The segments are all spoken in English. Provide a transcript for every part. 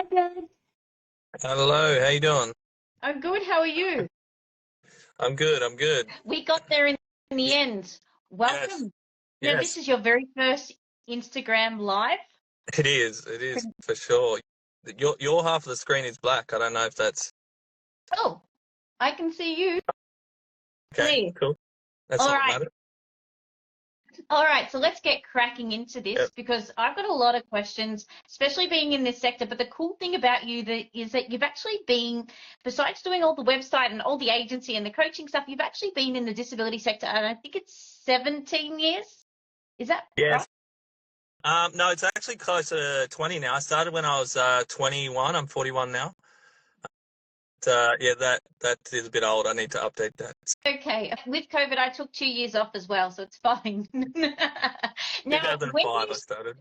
Dad. Hello, how you doing? I'm good. How are you? I'm good, I'm good. We got there in the end. Yes, Welcome. This yes, is your very first Instagram live. it is for sure. Your half of the screen is black. I don't know if that's Oh, I can see you okay, clear. cool. That's All not right. matter. All right. So let's get cracking into Yep. this because I've got a lot of questions, especially being in this sector. But the cool thing about you is that you've actually been, besides doing all the website and all the agency and the coaching stuff, you've actually been in the disability sector. And I think it's 17 years. Is that right? Yes. No, it's actually closer to 20 now. I started when I was 21. I'm 41 now. Yeah, that is a bit old. I need to update that. Okay. With COVID, I took 2 years off as well, so it's fine. Now, 2005 I started.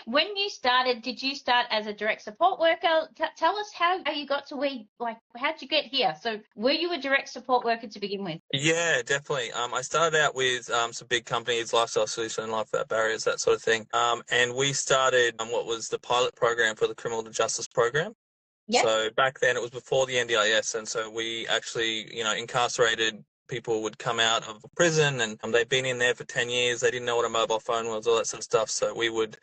when you started, did you start as a direct support worker? Tell us how you got to where, like, how'd you get here? So, were you a direct support worker to begin with? Yeah, definitely. I started out with some big companies, Lifestyle Solution, Life Without Barriers, that sort of thing. And we started what was the pilot program for the Criminal Justice Program. Yep. So back then it was before the NDIS, and so we actually, incarcerated people would come out of prison and they'd been in there for 10 years. They didn't know what a mobile phone was, all that sort of stuff. So we would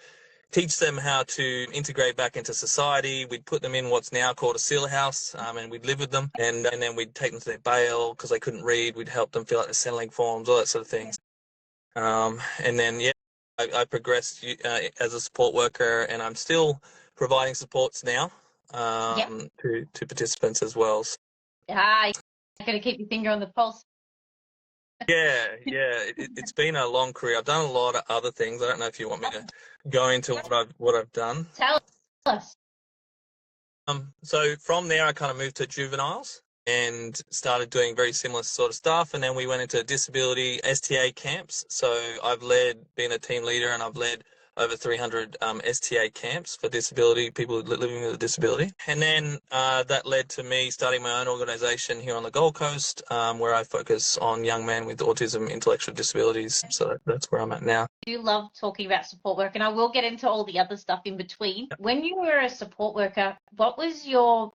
teach them how to integrate back into society. We'd put them in what's now called a seal house, and we'd live with them. And then we'd take them to their bail because they couldn't read. We'd help them fill out the Centrelink forms, all that sort of things. And then, yeah, I progressed as a support worker, and I'm still providing supports now Yep. to participants as well. Ah, you got to keep your finger on the pulse. Yeah, it's been a long career. I've done a lot of other things. I don't know if you want me to go into what I've done. Tell us. So from there, I kind of moved to juveniles and started doing very similar sort of stuff. And then we went into disability STA camps. So been a team leader, and I've led over 300 STA camps for people living with a disability. And then that led to me starting my own organisation here on the Gold Coast, where I focus on young men with autism, intellectual disabilities. So that's where I'm at now. I do love talking about support work, and I will get into all the other stuff in between. When you were a support worker, what was your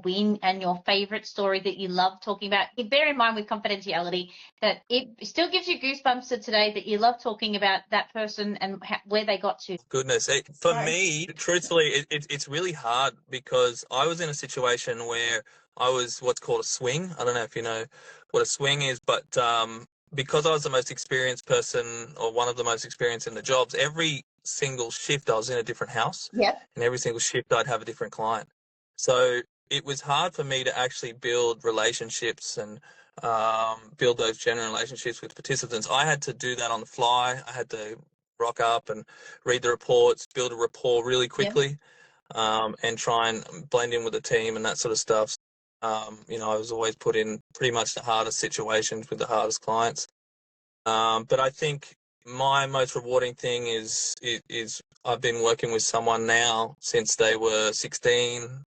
win and your favorite story that you love talking about? Bear in mind with confidentiality that it still gives you goosebumps to today that you love talking about that person and where they got to. Goodness, for me, truthfully, it's really hard because I was in a situation where I was what's called a swing. I don't know if you know what a swing is, but because I was the most experienced person or one of the most experienced in the jobs, every single shift I was in a different house. Yeah. And every single shift I'd have a different client. So it was hard for me to actually build relationships and build those genuine relationships with participants. I had to do that on the fly. I had to rock up and read the reports, build a rapport really quickly, and try and blend in with the team and that sort of stuff. I was always put in pretty much the hardest situations with the hardest clients. But I think my most rewarding thing is I've been working with someone now since they were 16,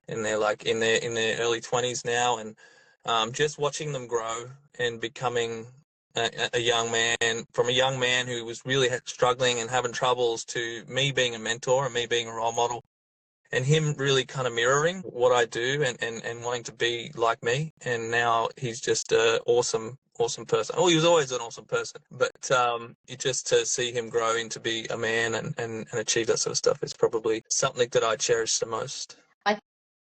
and they're like in their early 20s now, and just watching them grow and becoming a young man, from a young man who was really struggling and having troubles to me being a mentor and me being a role model, and him really kind of mirroring what I do and wanting to be like me. And now he's just an awesome person. Oh, he was always an awesome person, but just to see him grow into be a man and achieve that sort of stuff is probably something that I cherish the most.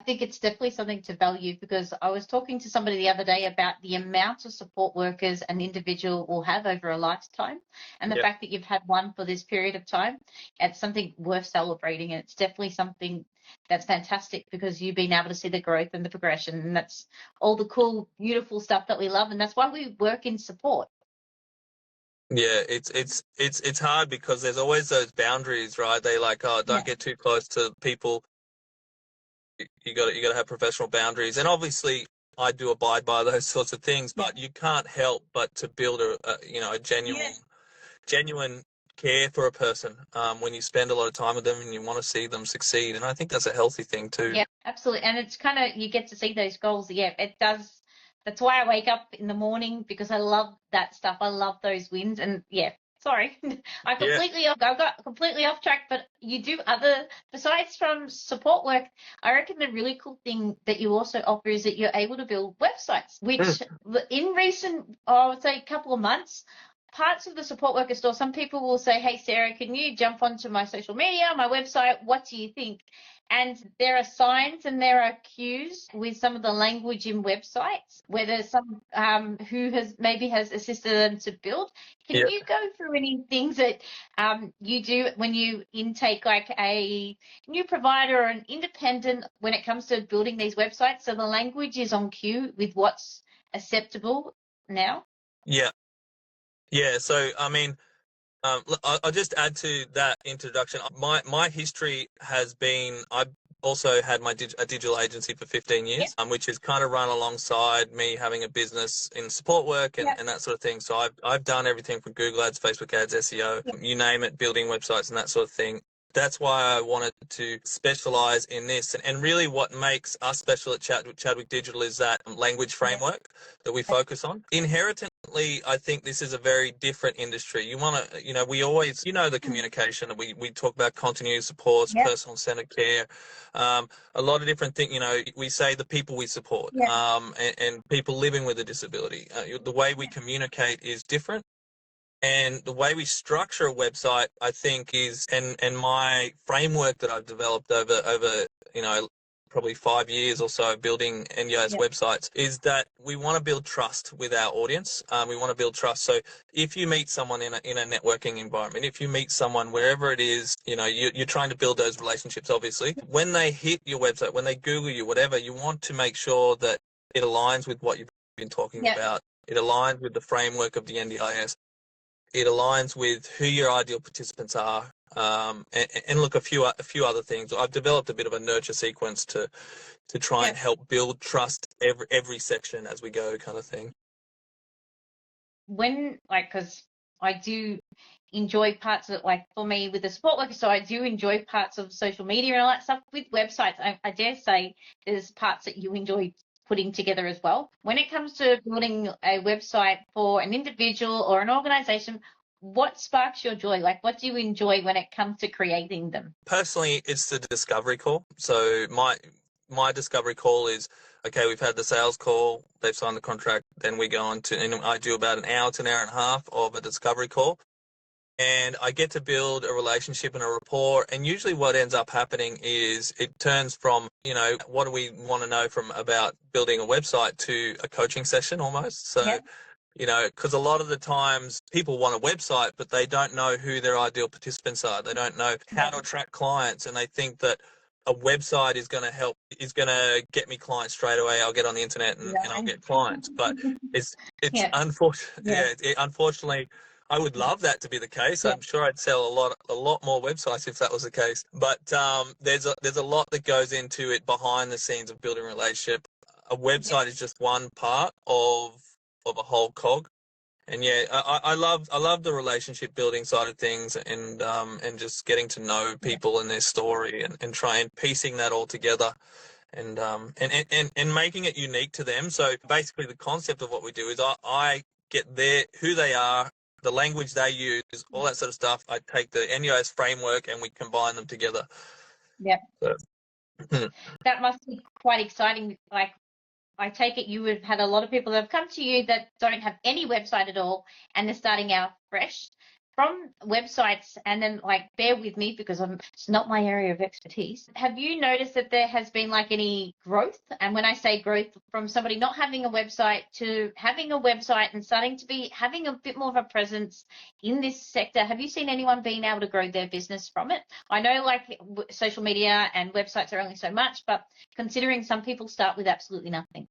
I think it's definitely something to value, because I was talking to somebody the other day about the amount of support workers an individual will have over a lifetime, and the fact that you've had one for this period of time. It's something worth celebrating, and it's definitely something that's fantastic because you've been able to see the growth and the progression, and that's all the cool, beautiful stuff that we love, and that's why we work in support. Yeah, it's hard because there's always those boundaries, right? They like, oh, don't get too close to people. You got to have professional boundaries, and obviously I do abide by those sorts of things. But you can't help but to build a genuine care for a person when you spend a lot of time with them and you want to see them succeed. And I think that's a healthy thing too. Yeah, absolutely. And it's kind of, you get to see those goals. Yeah, it does. That's why I wake up in the morning, because I love that stuff. I love those wins. And yeah, Sorry, I got completely off track, but you do other, besides from support work, I reckon the really cool thing that you also offer is that you're able to build websites, which in recent, I would say, couple of months, parts of the support worker store, some people will say, hey, Sarah, can you jump onto my social media, my website? What do you think? And there are signs and there are cues with some of the language in websites, where there's some who has assisted them to build. Can you go through any things that you do when you intake like a new provider or an independent when it comes to building these websites, so the language is on cue with what's acceptable now? Yeah. So, I mean, I'll just add to that introduction. My history has been, I've also had a digital agency for 15 years, which is kind of run alongside me having a business in support work and that sort of thing. So I've done everything from Google ads, Facebook ads, SEO, you name it, building websites and that sort of thing. That's why I wanted to specialize in this. And really what makes us special at Chadwick Digital is that language framework that we focus on. Inherently, I think this is a very different industry. You want to, we always, the communication that we talk about, continuity supports, personal centered care, a lot of different things. We say the people we support, and people living with a disability. The way we communicate is different. And the way we structure a website, I think, is, and my framework that I've developed over probably 5 years or so building NDIS websites, is that we want to build trust with our audience. We want to build trust. So if you meet someone in a networking environment, if you meet someone wherever it is, you're trying to build those relationships, obviously. When they hit your website, when they Google you, whatever, you want to make sure that it aligns with what you've been talking about. It aligns with the framework of the NDIS. It aligns with who your ideal participants are, and look, a few other things. I've developed a bit of a nurture sequence to try and help build trust every section as we go, kind of thing. Because I do enjoy parts of it, like for me with the support worker, so I do enjoy parts of social media and all that stuff. With websites, I dare say there's parts that you enjoy putting together as well. When it comes to building a website for an individual or an organization, what sparks your joy? Like, what do you enjoy when it comes to creating them? Personally, it's the discovery call. So my discovery call is, okay, we've had the sales call, they've signed the contract, then we go on to, and I do about an hour to an hour and a half of a discovery call. And I get to build a relationship and a rapport. And usually what ends up happening is it turns from, what do we want to know about building a website, to a coaching session almost. So, because a lot of the times people want a website, but they don't know who their ideal participants are. They don't know how to attract clients. And they think that a website is going to get me clients straight away. I'll get on the internet and I'll get clients. But it's unfortunate. Unfortunately, I would love that to be the case. I'm sure I'd sell a lot more websites if that was the case. But there's a lot that goes into it behind the scenes of building a relationship. A website is just one part of a whole cog. And I love the relationship building side of things, and just getting to know people and their story, and try and piecing that all together, and making it unique to them. So basically the concept of what we do is I get who they are, the language they use, all that sort of stuff. I take the NDIS framework and we combine them together. Yeah. So, that must be quite exciting. Like, I take it you have had a lot of people that have come to you that don't have any website at all, and they're starting out fresh from websites. And then, bear with me because it's not my area of expertise. Have you noticed that there has been any growth? And when I say growth, from somebody not having a website to having a website and starting to be having a bit more of a presence in this sector, have you seen anyone being able to grow their business from it? I know social media and websites are only so much, but considering some people start with absolutely nothing.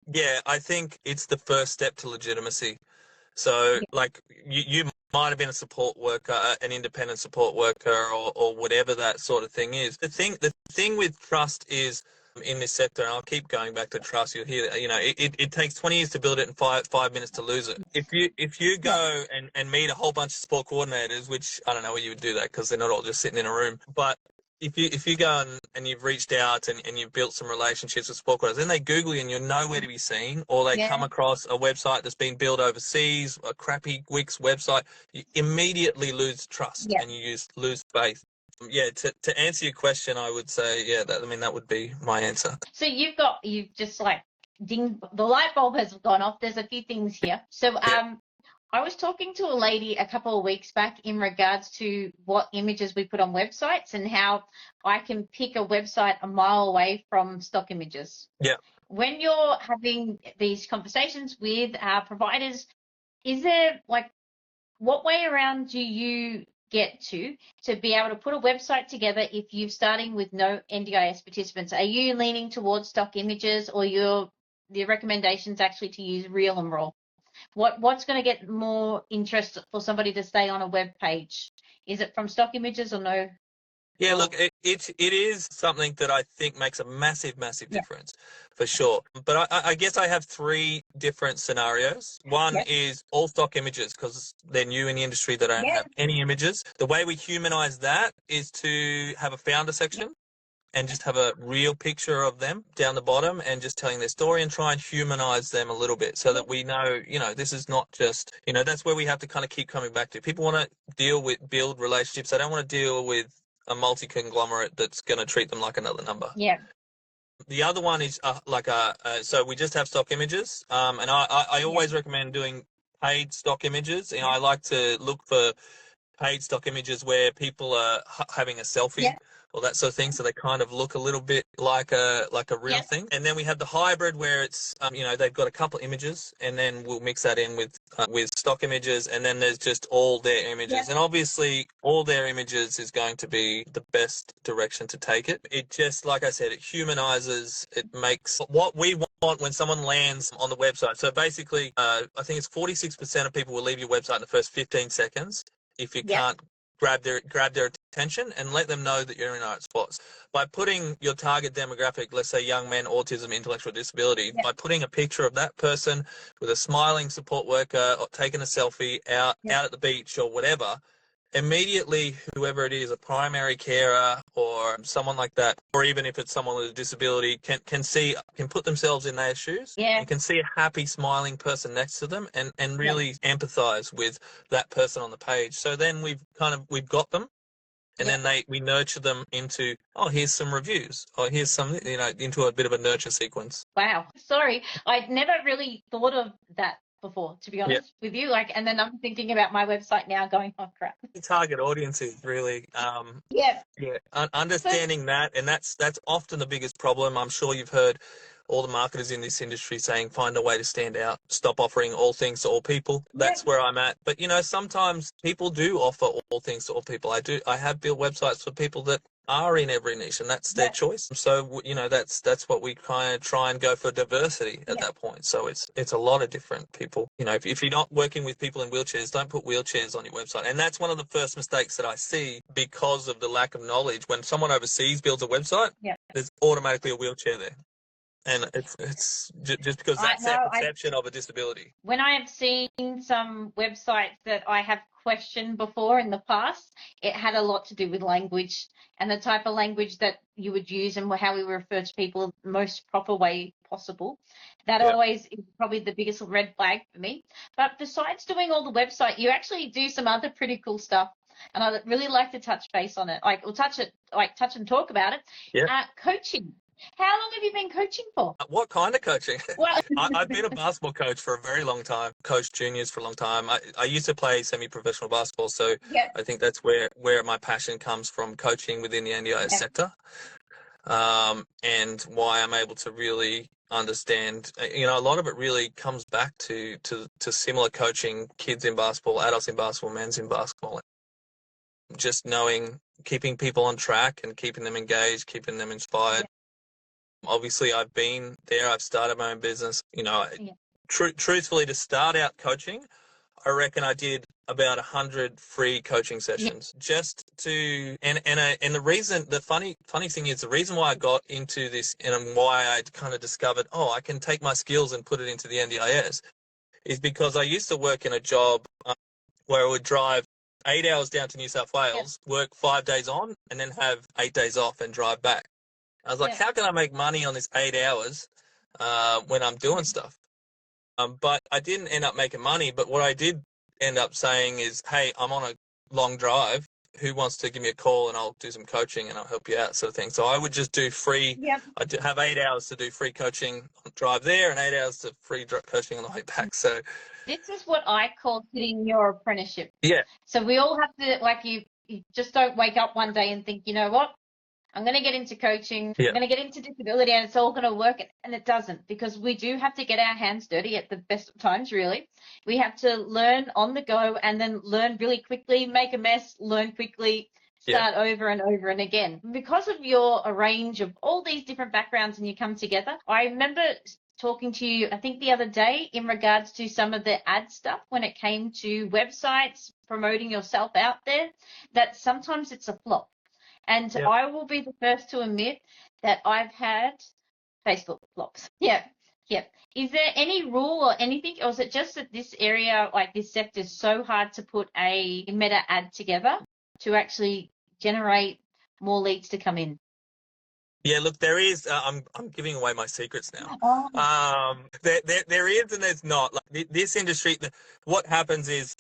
Yeah, I think it's the first step to legitimacy. So you might have been a support worker, an independent support worker, or whatever that sort of thing is. The thing with trust is, in this sector, and I'll keep going back to trust, you'll hear, it takes 20 years to build it and five minutes to lose it. If you go and meet a whole bunch of support coordinators, which I don't know where you would do that because they're not all just sitting in a room, but if you go and you've reached out and you've built some relationships with sport coordinators, then they Google you and you're nowhere to be seen, or they come across a website that's been built overseas, a crappy Wix website, you immediately lose trust and you lose faith. Yeah, to answer your question, I would say, that would be my answer. So you've just like ding, the light bulb has gone off. There's a few things here. So I was talking to a lady a couple of weeks back in regards to what images we put on websites and how I can pick a website a mile away from stock images. Yeah. When you're having these conversations with providers, is there like, what way around do you get to be able to put a website together if you're starting with no NDIS participants? Are you leaning towards stock images, or the recommendations actually to use real and raw? What's going to get more interest for somebody to stay on a web page? Is it from stock images or no? Yeah, look, it is something that I think makes a massive difference, for sure. But I guess I have three different scenarios. One is all stock images, because they're new in the industry that don't have any images. The way we humanize that is to have a founder section and just have a real picture of them down the bottom and just telling their story and try and humanize them a little bit so that we know, this is not just, that's where we have to kind of keep coming back to. People want to build relationships. They don't want to deal with a multi-conglomerate that's going to treat them like another number. Yeah. The other one is so we just have stock images. And I always recommend doing paid stock images. I like to look for paid stock images where people are having a selfie or that sort of thing, so they kind of look a little bit like a real thing. And then we have the hybrid where it's they've got a couple images, and then we'll mix that in with stock images, and then there's just all their images. And obviously all their images is going to be the best direction to take it. It just, like I said, it humanizes, it makes what we want when someone lands on the website. So basically I think it's 46% of people will leave your website in the first 15 seconds if you can't grab their attention and let them know that you're in the right spots. By putting your target demographic, let's say young men, autism, intellectual disability, by putting a picture of that person with a smiling support worker or taking a selfie out at the beach or whatever, immediately whoever it is, a primary carer or someone like that, or even if it's someone with a disability, can put themselves in their shoes and can see a happy smiling person next to them and really empathize with that person on the page. So then we've got them, and then we nurture them into, here's some reviews, or here's some, into a bit of a nurture sequence. Wow. Sorry, I'd never really thought of that before, to be honest with you. And then I'm thinking about my website now going, oh crap. The target audience is really understanding that, and that's often the biggest problem. I'm sure you've heard all the marketers in this industry saying, find a way to stand out, stop offering all things to all people. That's where I'm at. But sometimes people do offer all things to all people. I have built websites for people that are in every niche, and that's their choice. So that's what we kind of try and go for, diversity at that point. So it's a lot of different people. If you're not working with people in wheelchairs, don't put wheelchairs on your website. And that's one of the first mistakes that I see because of the lack of knowledge. When someone overseas builds a website, there's automatically a wheelchair there. And it's just because that's their perception of a disability. When I have seen some websites that I have questioned before in the past, it had a lot to do with language and the type of language that you would use and how we refer to people the most proper way possible. That always is probably the biggest red flag for me. But besides doing all the website, you actually do some other pretty cool stuff. And I'd really like to touch base on it, touch and talk about it. Yeah. Coaching. How long have you been coaching for? What kind of coaching? Well, I've been a basketball coach for a very long time, coached juniors for a long time. I used to play semi-professional basketball, so I think that's where my passion comes from, coaching within the NDIS sector, and why I'm able to really understand. A lot of it really comes back to similar coaching kids in basketball, adults in basketball, men's in basketball. Just knowing, keeping people on track and keeping them engaged, keeping them inspired. Obviously, I've been there. I've started my own business. Truthfully, to start out coaching, I reckon I did about 100 free coaching sessions just to. And the reason, the funny thing is, the reason why I got into this and why I kind of discovered, I can take my skills and put it into the NDIS, is because I used to work in a job where I would drive 8 hours down to New South Wales, work 5 days on, and then have 8 days off and drive back. I was like, how can I make money on this 8 hours when I'm doing stuff? But I didn't end up making money. But what I did end up saying is, hey, I'm on a long drive. Who wants to give me a call and I'll do some coaching and I'll help you out, sort of thing. So I would just do free. I'd have 8 hours to do free coaching on drive there and 8 hours to free coaching on the way back. So this is what I call hitting your apprenticeship. Yeah. So we all have to, like, you just don't wake up one day and think, you know what, I'm going to get into coaching, I'm going to get into disability and it's all going to work. And it doesn't, because we do have to get our hands dirty at the best of times, really. We have to learn on the go and then learn really quickly, make a mess, learn quickly, start over and over and again. Because of your range of all these different backgrounds and you come together, I remember talking to you, I think the other day, in regards to some of the ad stuff when it came to websites, promoting yourself out there, that sometimes it's a flop. And I will be the first to admit that I've had Facebook flops. Is there any rule or anything, or is it just that this area, like this sector, is so hard to put a meta ad together to actually generate more leads to come in? Yeah, look, there is. I'm giving away my secrets now. There is and there's not. Like this industry, what happens is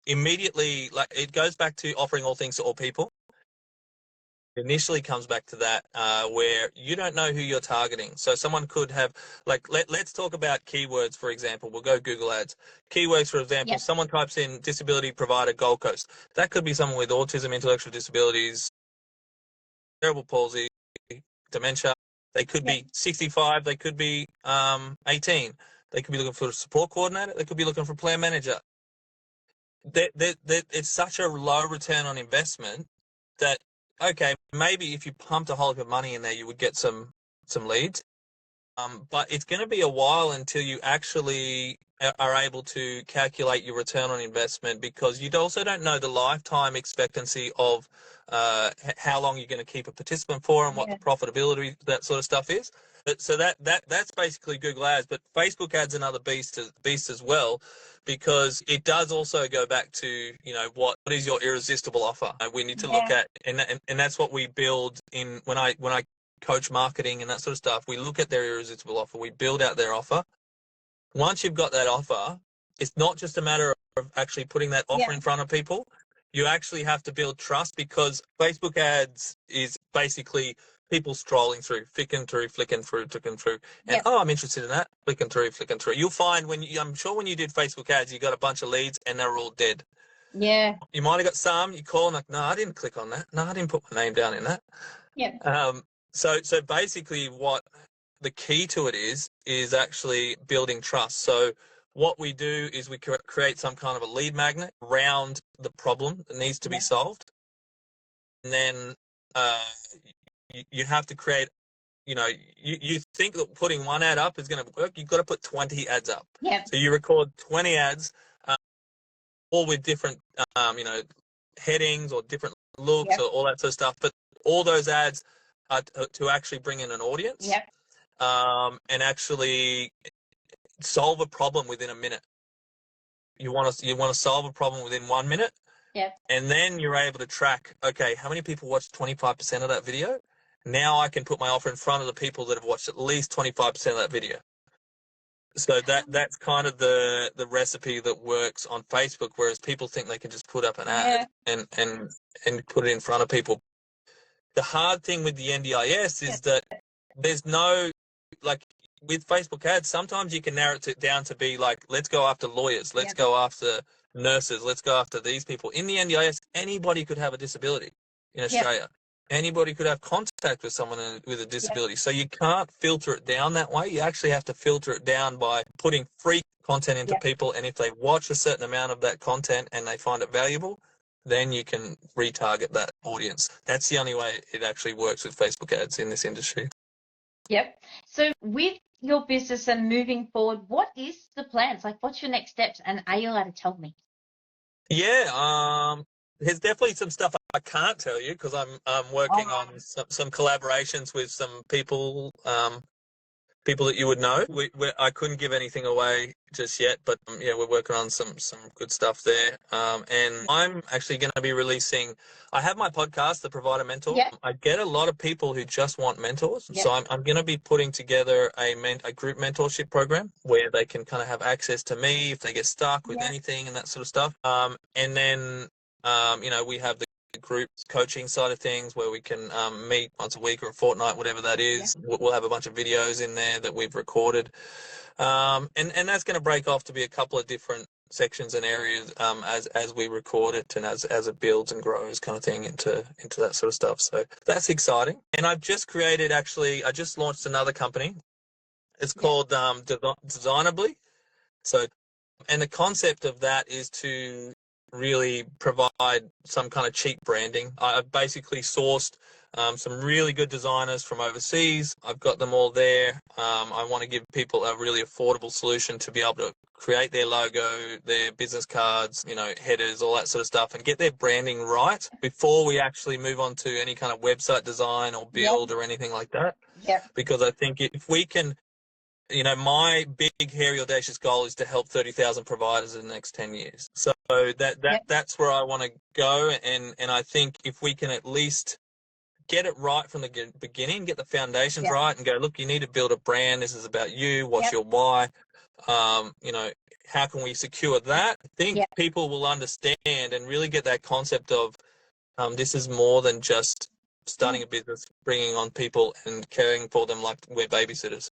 immediately, like, it goes back to offering all things to all people. Initially comes back to that where you don't know who you're targeting. So someone could have, like, let's talk about keywords, for example. We'll go Google Ads. Keywords, for example, someone types in disability provider Gold Coast. That could be someone with autism, intellectual disabilities, cerebral palsy, dementia. They could be 65. They could be 18. They could be looking for a support coordinator. They could be looking for a plan manager. It's such a low return on investment that, okay, maybe if you pumped a whole lot of money in there, you would get some leads. But it's going to be a while until you actually are able to calculate your return on investment, because you also don't know the lifetime expectancy of how long you're going to keep a participant for and what the profitability, that sort of stuff is. So that's basically Google Ads. But Facebook Ads another beast as well, because it does also go back to, you know, what is your irresistible offer. We need to look at, and that's what we build in when I coach marketing and that sort of stuff. We look at their irresistible offer. We build out their offer. Once you've got that offer, it's not just a matter of actually putting that offer in front of people. You actually have to build trust, because Facebook Ads is basically people scrolling through, flicking through, and I'm interested in that, flicking through. You'll find I'm sure when you did Facebook Ads, you got a bunch of leads and they're all dead. Yeah. You might have got some, you call and like, no, I didn't click on that. No, I didn't put my name down in that. So basically what the key to it is actually building trust. So what we do is we create some kind of a lead magnet around the problem that needs to be solved. And then you have to create, you know, you think that putting one ad up is going to work. You've got to put 20 ads up. So you record 20 ads, all with different, you know, headings or different looks or all that sort of stuff. But all those ads are to actually bring in an audience and actually solve a problem within a minute. You want to solve a problem within 1 minute. And then you're able to track, okay, how many people watched 25% of that video? Now I can put my offer in front of the people that have watched at least 25% of that video. So that's kind of the recipe that works on Facebook, whereas people think they can just put up an ad and put it in front of people. The hard thing with the NDIS is that there's no, like, with Facebook ads, sometimes you can narrow it down to be like, let's go after lawyers, let's go after nurses, let's go after these people. In the NDIS, anybody could have a disability in Australia. Anybody could have contact with someone with a disability. So you can't filter it down that way. You actually have to filter it down by putting free content into people. And if they watch a certain amount of that content and they find it valuable, then you can retarget that audience. That's the only way it actually works with Facebook ads in this industry. So with your business and moving forward, what is the plans? Like, what's your next steps? And are you allowed to tell me? There's definitely some stuff I can't tell you, because I'm working on some collaborations with some people people that you would know. I couldn't give anything away just yet, but yeah, we're working on some good stuff there. And I'm actually going to be releasing. I have my podcast, The Provider Mentor. Yeah. I get a lot of people who just want mentors, Yeah. so I'm going to be putting together a group mentorship program where they can kind of have access to me if they get stuck with anything and that sort of stuff. And then we have the group coaching side of things where we can meet once a week or a fortnight, whatever that is. We'll have a bunch of videos in there that we've recorded, and that's going to break off to be a couple of different sections and areas as we record it and as it builds and grows, kind of thing, into that sort of stuff. So that's exciting. And I just launched another company. It's called Designably. So, and the concept of that is to really provide some kind of cheap branding. I've basically sourced some really good designers from overseas. I've got them all there. I want to give people a really affordable solution to be able to create their logo, their business cards, headers, all that sort of stuff, and get their branding right before we actually move on to any kind of website design or build or anything like that. Yeah. Because I think if we can, my big, hairy, audacious goal is to help 30,000 providers in the next 10 years. So that's where I want to go. And I think if we can at least get it right from the beginning, get the foundations right, and go, look, you need to build a brand. This is about you. What's your why? How can we secure that? I think people will understand and really get that concept of this is more than just starting a business, bringing on people and caring for them like we're babysitters.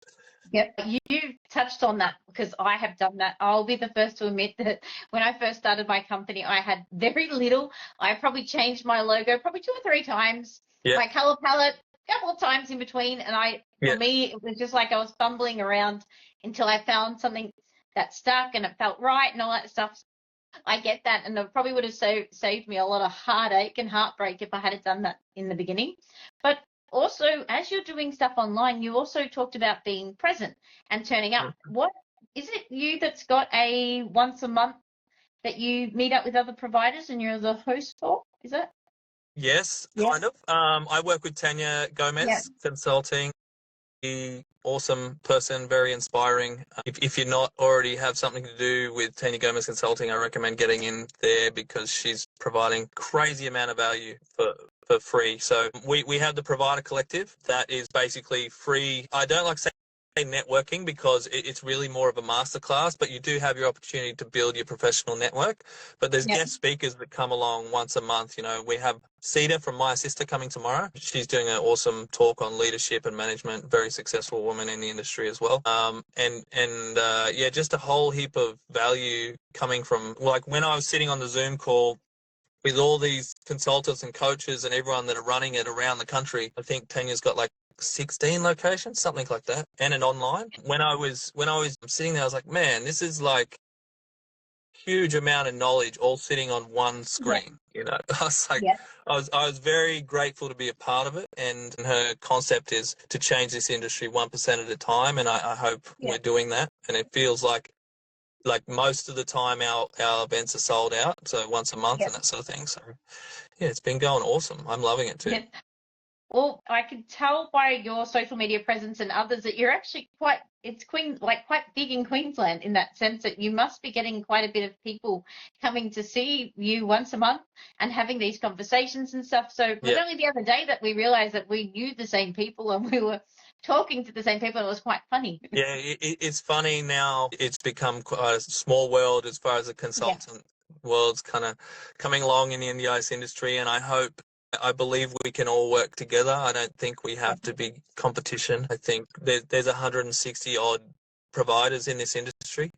Yep, you touched on that because I have done that. I'll be the first to admit that when I first started my company, I had very little. I probably changed my logo probably 2 or 3 times, my color palette a couple of times in between. And for me, it was just like I was fumbling around until I found something that stuck and it felt right and all that stuff. I get that, and it probably would have saved me a lot of heartache and heartbreak if I had done that in the beginning. But also, as you're doing stuff online, you also talked about being present and turning up. What is it you that's got a once a month that you meet up with other providers and you're the host for? Is it? Yes, kind of. I work with Tanya Gomez Consulting. Awesome person, very inspiring. If you're not already have something to do with Tanya Gomez Consulting, I recommend getting in there because she's providing crazy amount of value for free. So we have the Provider Collective that is basically free. I don't like saying networking because it's really more of a masterclass, but you do have your opportunity to build your professional network. But there's guest speakers that come along once a month. We have Cedar from My Sister coming tomorrow. She's doing an awesome talk on leadership and management, very successful woman in the industry as well. Just a whole heap of value coming from, like, when I was sitting on the Zoom call with all these consultants and coaches and everyone that are running it around the country. I think Tanya's got like 16 locations, something like that, and an online. When I was sitting there, I was like, man, this is like huge amount of knowledge all sitting on one screen. I was like, I was very grateful to be a part of it. And her concept is to change this industry 1% at a time. And I hope we're doing that. And it feels like most of the time our events are sold out, so once a month and that sort of thing. So it's been going awesome. I'm loving it too. Well, I can tell by your social media presence and others that you're actually quite big in Queensland, in that sense that you must be getting quite a bit of people coming to see you once a month and having these conversations and stuff. So it was only the other day that we realized that we knew the same people and we were talking to the same people. It was quite funny. Yeah, it's funny now. It's become quite a small world as far as the consultant world's kind of coming along in the NDIS industry, and I believe we can all work together. I don't think we have to be competition. I think there's 160 odd providers in this industry.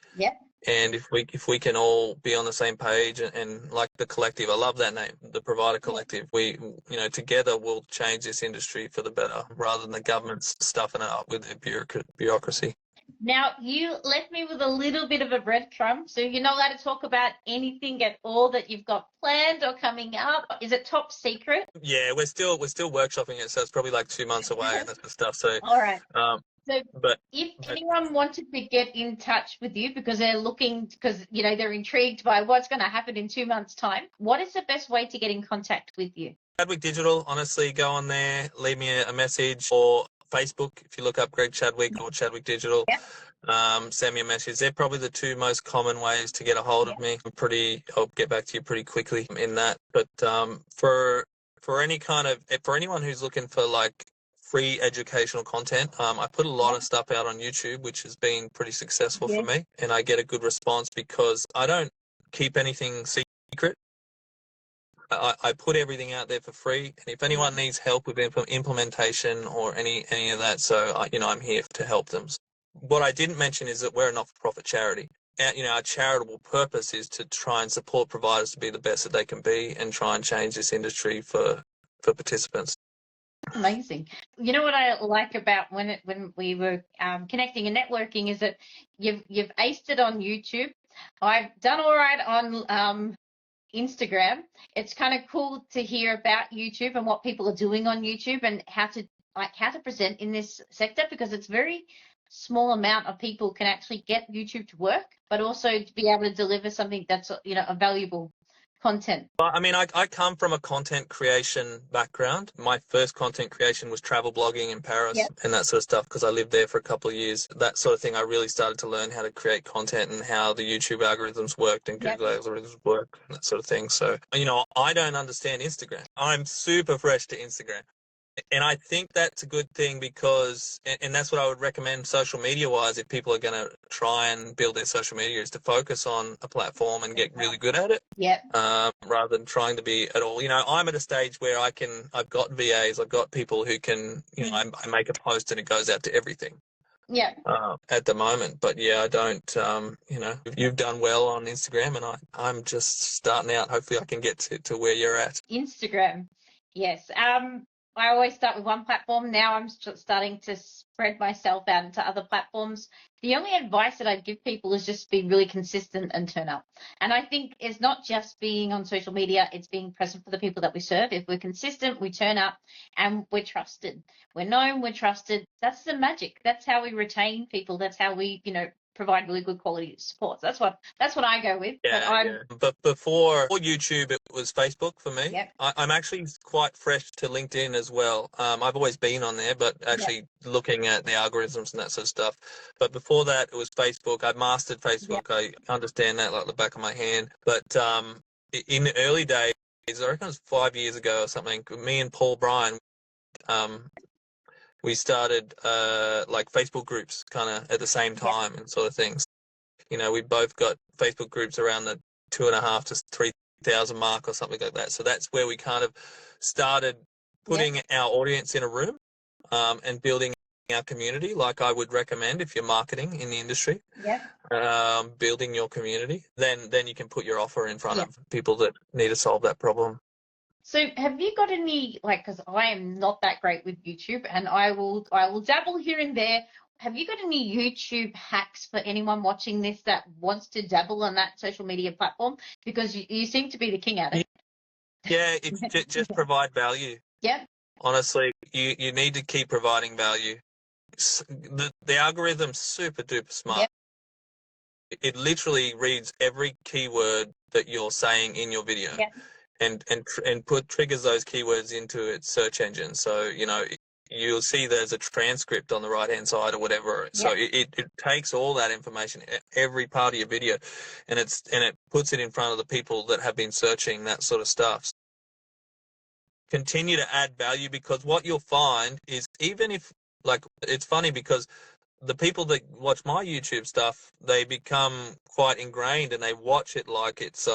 And if we can all be on the same page and like the collective, I love that name, the Provider Collective. We, together we'll change this industry for the better rather than the government's stuffing it up with their bureaucracy. Now, you left me with a little bit of a breadcrumb, so you're not allowed to talk about anything at all that you've got planned or coming up. Is it top secret? Yeah, we're still workshopping it, so it's probably like 2 months away and that sort of stuff. So all right. But if anyone wanted to get in touch with you because they're looking, because they're intrigued by what's going to happen in 2 months' time, what is the best way to get in contact with you? Chadwick Digital, honestly, go on there, leave me a message, or Facebook. If you look up Greg Chadwick or Chadwick Digital, Yeah. send me a message. They're probably the two most common ways to get a hold of me. I'll get back to you pretty quickly in that. But for anyone who's looking for like free educational content, I put a lot of stuff out on YouTube, which has been pretty successful for me, and I get a good response because I don't keep anything secret. I put everything out there for free, and if anyone needs help with implementation or any of that, I'm here to help them. What I didn't mention is that we're a not-for-profit charity. Our charitable purpose is to try and support providers to be the best that they can be and try and change this industry for participants. Amazing. You know what I like about when we were connecting and networking is that you've aced it on YouTube. I've done all right on Instagram. It's kind of cool to hear about YouTube and what people are doing on YouTube and how to present in this sector, because it's very small amount of people can actually get YouTube to work, but also to be able to deliver something that's a valuable content. I mean, I come from a content creation background. My first content creation was travel blogging in Paris and that sort of stuff, because I lived there for a couple of years. That sort of thing, I really started to learn how to create content and how the YouTube algorithms worked and Google algorithms work and that sort of thing. So, I don't understand Instagram. I'm super fresh to Instagram. And I think that's a good thing because, and that's what I would recommend social media wise, if people are going to try and build their social media, is to focus on a platform and get really good at it. Rather than trying to be at all. I'm at a stage where I've got VAs, I've got people who can, I make a post and it goes out to everything. At the moment. But I don't, you've done well on Instagram, and I'm just starting out. Hopefully I can get to where you're at. Instagram. Yes. I always start with one platform. Now I'm starting to spread myself out into other platforms. The only advice that I give people is just be really consistent and turn up. And I think it's not just being on social media, it's being present for the people that we serve. If we're consistent, we turn up and we're trusted. We're known, we're trusted. That's the magic. That's how we retain people. That's how we, provide really good quality support. That's what I go with. But before YouTube, it was Facebook for me. I'm actually quite fresh to LinkedIn as well. I've always been on there, but actually looking at the algorithms and that sort of stuff. But before that, it was Facebook. I mastered Facebook. I understand that like the back of my hand. But in the early days, I reckon it was 5 years ago or something, me and Paul Bryan, we started like Facebook groups kind of at the same time and sort of things. We both got Facebook groups around the 2,500 to 3,000 mark or something like that. So that's where we kind of started putting our audience in a room and building our community, like I would recommend if you're marketing in the industry. Building your community, then you can put your offer in front of people that need to solve that problem. So have you got any, because I am not that great with YouTube, and I will dabble here and there. Have you got any YouTube hacks for anyone watching this that wants to dabble on that social media platform? Because you seem to be the king at it. Yeah, it's just provide value. Honestly, you need to keep providing value. The algorithm's super duper smart. It literally reads every keyword that you're saying in your video. And triggers those keywords into its search engine. So, you'll see there's a transcript on the right-hand side or whatever. So it takes all that information, every part of your video, and it puts it in front of the people that have been searching that sort of stuff. Continue to add value, because what you'll find is, even if, it's funny because the people that watch my YouTube stuff, they become quite ingrained and they watch it like it's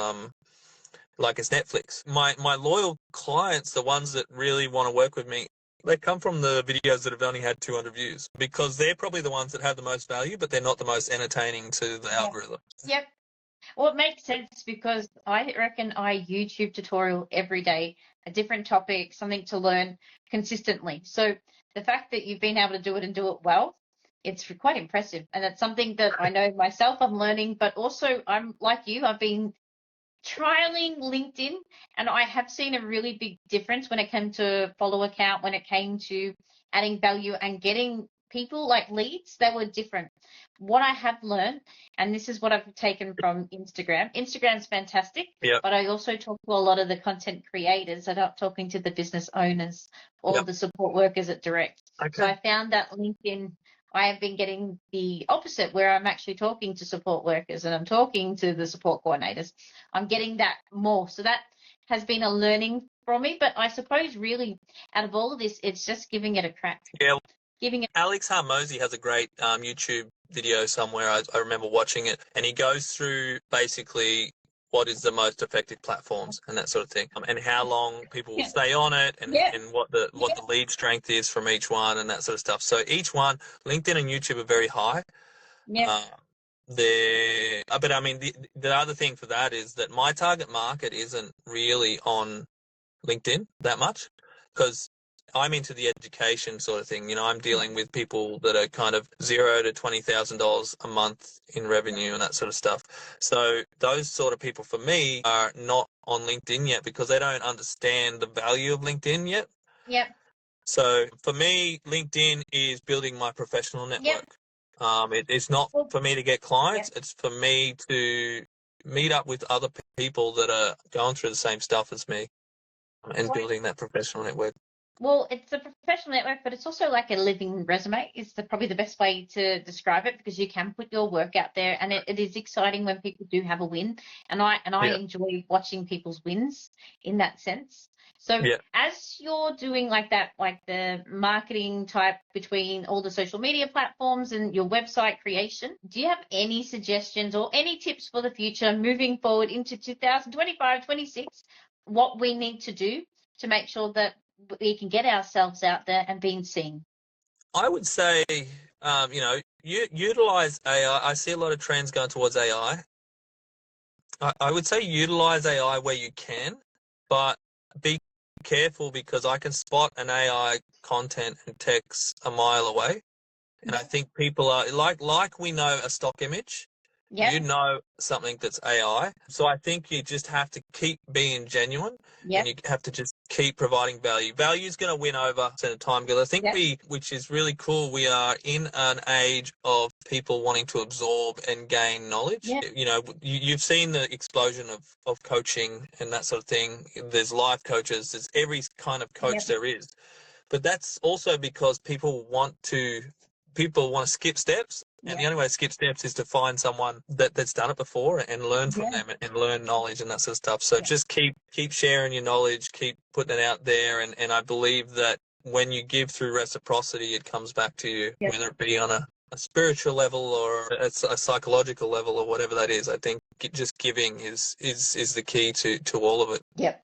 Netflix. My loyal clients, the ones that really want to work with me, they come from the videos that have only had 200 views, because they're probably the ones that have the most value, but they're not the most entertaining to the algorithm. Well, it makes sense, because I reckon I YouTube tutorial every day, a different topic, something to learn consistently. So the fact that you've been able to do it and do it well, it's quite impressive. And it's something that I know myself I'm learning, but also I'm like you, I've been trialing LinkedIn, and I have seen a really big difference when it came to follow account, when it came to adding value and getting people like leads. They were different. What I have learned, and this is what I've taken from Instagram. Instagram's fantastic, but I also talk to a lot of the content creators. I'm not talking to the business owners or the support workers at direct. So Okay. I found that LinkedIn, I have been getting the opposite, where I'm actually talking to support workers and I'm talking to the support coordinators. I'm getting that more. So that has been a learning for me. But I suppose really out of all of this, it's just giving it a crack. Yeah. Giving it. Alex Harmozy has a great YouTube video somewhere. I remember watching it, and he goes through basically what is the most effective platforms and that sort of thing, and how long people will Yeah. stay on it, and, Yeah. and what the lead strength is from each one, and that sort of stuff. So each one, LinkedIn and YouTube are very high. Yeah. Uh, but I mean, the other thing for that is that my target market isn't really on LinkedIn that much, because I'm into the education sort of thing. I'm dealing with people that are kind of $0 to $20,000 a month in revenue and that sort of stuff. So those sort of people for me are not on LinkedIn yet because they don't understand the value of LinkedIn yet. Yep. So for me, LinkedIn is building my professional Yep. network. It's not for me to get clients. It's for me to meet up with other people that are going through the same stuff as me and building that professional network. Well, it's a professional network, but it's also like a living resume is probably the best way to describe it, because you can put your work out there, and it is exciting when people do have a win. And I enjoy watching people's wins in that sense. So as you're doing like that, like the marketing type between all the social media platforms and your website creation, do you have any suggestions or any tips for the future moving forward into 2025, 26, what we need to do to make sure that we can get ourselves out there and being seen? I would say, utilize AI. I see a lot of trends going towards AI. I would say utilize AI where you can, but be careful, because I can spot an AI content and text a mile away. And I think people are like we know a stock image. Yep. You know something that's AI. So I think you just have to keep being genuine, and you have to just keep providing value. Value is going to win over time, because I think which is really cool, we are in an age of people wanting to absorb and gain knowledge. You've seen the explosion of coaching and that sort of thing. There's life coaches, there's every kind of coach there is. But that's also because people want to skip steps. And the only way to skip steps is to find someone that's done it before and learn from them and learn knowledge and that sort of stuff. So just keep sharing your knowledge, keep putting it out there. And I believe that when you give through reciprocity, it comes back to you, whether it be on a spiritual level or a psychological level or whatever that is. I think just giving is the key to all of it. Yep.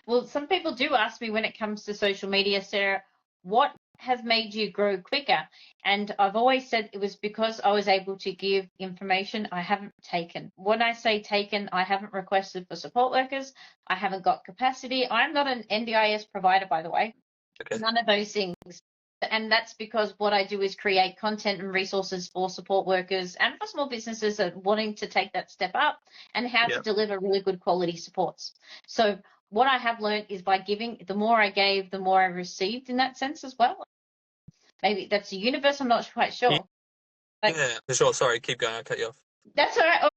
Well, some people do ask me when it comes to social media, Sarah, what has made you grow quicker? And I've always said it was because I was able to give information I haven't taken. When I say taken, I haven't requested for support workers. I haven't got capacity. I'm not an NDIS provider, by the way. Okay. None of those things. And that's because what I do is create content and resources for support workers and for small businesses that are wanting to take that step up and how to deliver really good quality supports. So what I have learned is by giving, the more I gave, the more I received in that sense as well. Maybe that's the universe, I'm not quite sure. Yeah, for sure. Sorry, keep going. I'll cut you off. That's all right.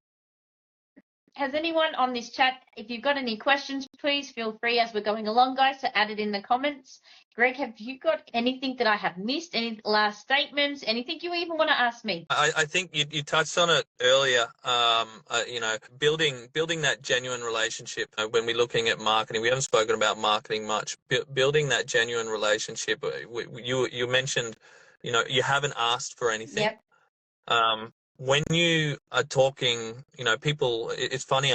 Has anyone on this chat, if you've got any questions, please feel free as we're going along, guys, to add it in the comments. Greg, have you got anything that I have missed? Any last statements? Anything you even want to ask me? I think you touched on it earlier. Building that genuine relationship. When we're looking at marketing, we haven't spoken about marketing much. Building that genuine relationship. You mentioned, you haven't asked for anything. Yep. When you are talking, people, it's funny,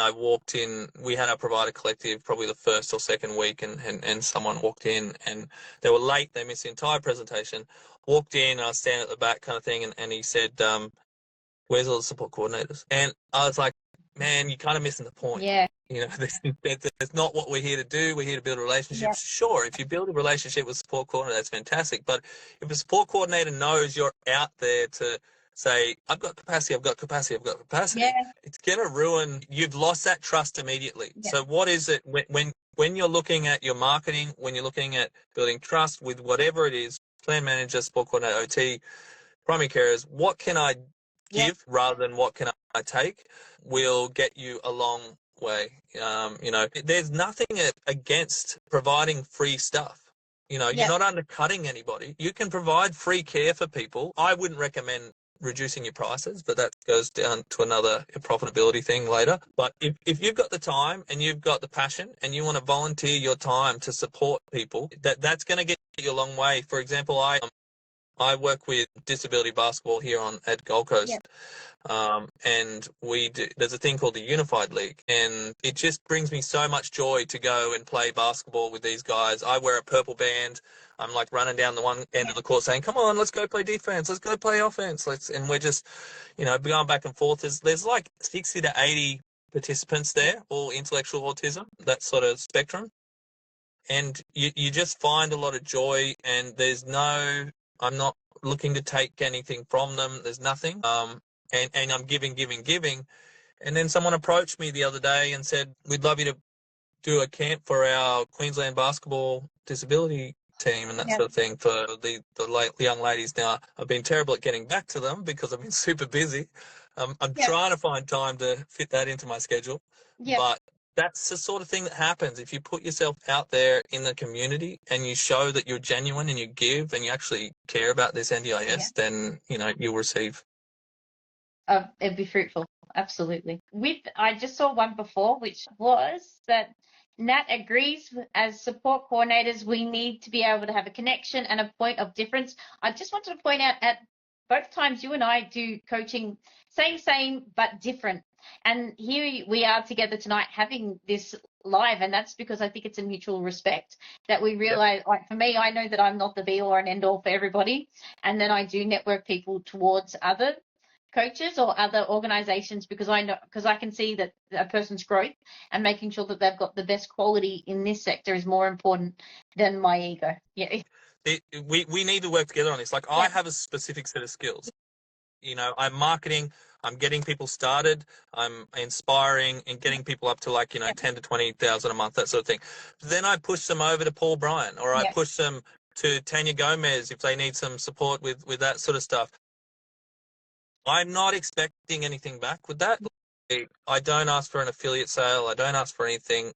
we had our provider collective probably the first or second week, and someone walked in and they were late, they missed the entire presentation, walked in, and I was standing at the back kind of thing, and he said, where's all the support coordinators? And I was like, man, you're kind of missing the point. Yeah. That's not what we're here to do. We're here to build a relationship. Yep. Sure, if you build a relationship with a support coordinator, that's fantastic. But if a support coordinator knows you're out there to say, I've got capacity, it's going to ruin, you've lost that trust immediately. So what is it when you're looking at your marketing, when you're looking at building trust with whatever it is, plan manager, support coordinator, OT, primary carers, what can I give rather than what can I take, will get you a long way. There's nothing against providing free stuff. You know, you're not undercutting anybody. You can provide free care for people. I wouldn't recommend reducing your prices, but that goes down to another profitability thing later. But if you've got the time and you've got the passion and you want to volunteer your time to support people, that's going to get you a long way. For example, I work with disability basketball here at Gold Coast. And there's a thing called the Unified League, and it just brings me so much joy to go and play basketball with these guys. I wear a purple band. I'm like running down the one end of the court saying, come on, let's go play defense. Let's go play offense. And we're just, going back and forth. There's like 60 to 80 participants there, all intellectual autism, that sort of spectrum. And you just find a lot of joy, and I'm not looking to take anything from them. There's nothing. And I'm giving. And then someone approached me the other day and said, we'd love you to do a camp for our Queensland basketball disability team and that sort of thing for the young ladies. Now, I've been terrible at getting back to them because I've been super busy. I'm trying to find time to fit that into my schedule. But that's the sort of thing that happens. If you put yourself out there in the community and you show that you're genuine and you give and you actually care about this NDIS, then, you'll receive. It'd be fruitful. Absolutely. I just saw one before, which was that Nat agrees as support coordinators, we need to be able to have a connection and a point of difference. I just wanted to point out at both times you and I do coaching, same, but different. And here we are together tonight having this live, and that's because I think it's a mutual respect that we realize, like for me, I know that I'm not the be all and end all for everybody. And then I do network people towards other coaches or other organizations because I can see that a person's growth and making sure that they've got the best quality in this sector is more important than my ego. We need to work together on this. Like I have a specific set of skills. I'm marketing, I'm getting people started, I'm inspiring and getting people up to 10 to 20,000 a month, that sort of thing. Then I push them over to Paul Bryan, or I push them to Tanya Gomez if they need some support with that sort of stuff. I'm not expecting anything back with that. I don't ask for an affiliate sale. I don't ask for anything.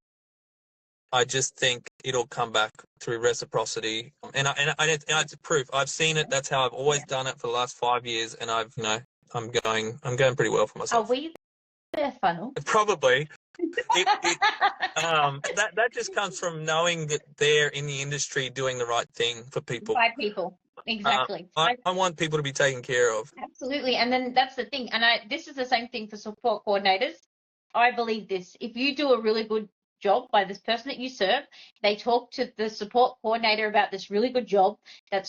I just think it'll come back through reciprocity. And it's proof. I've seen it. That's how I've always done it for the last 5 years. And I'm going pretty well for myself. Are we their funnel? Probably. That just comes from knowing that they're in the industry doing the right thing for people. By people. Exactly. I want people to be taken care of. Absolutely. And then that's the thing. And this is the same thing for support coordinators. I believe this. If you do a really good job by this person that you serve, they talk to the support coordinator about this really good job that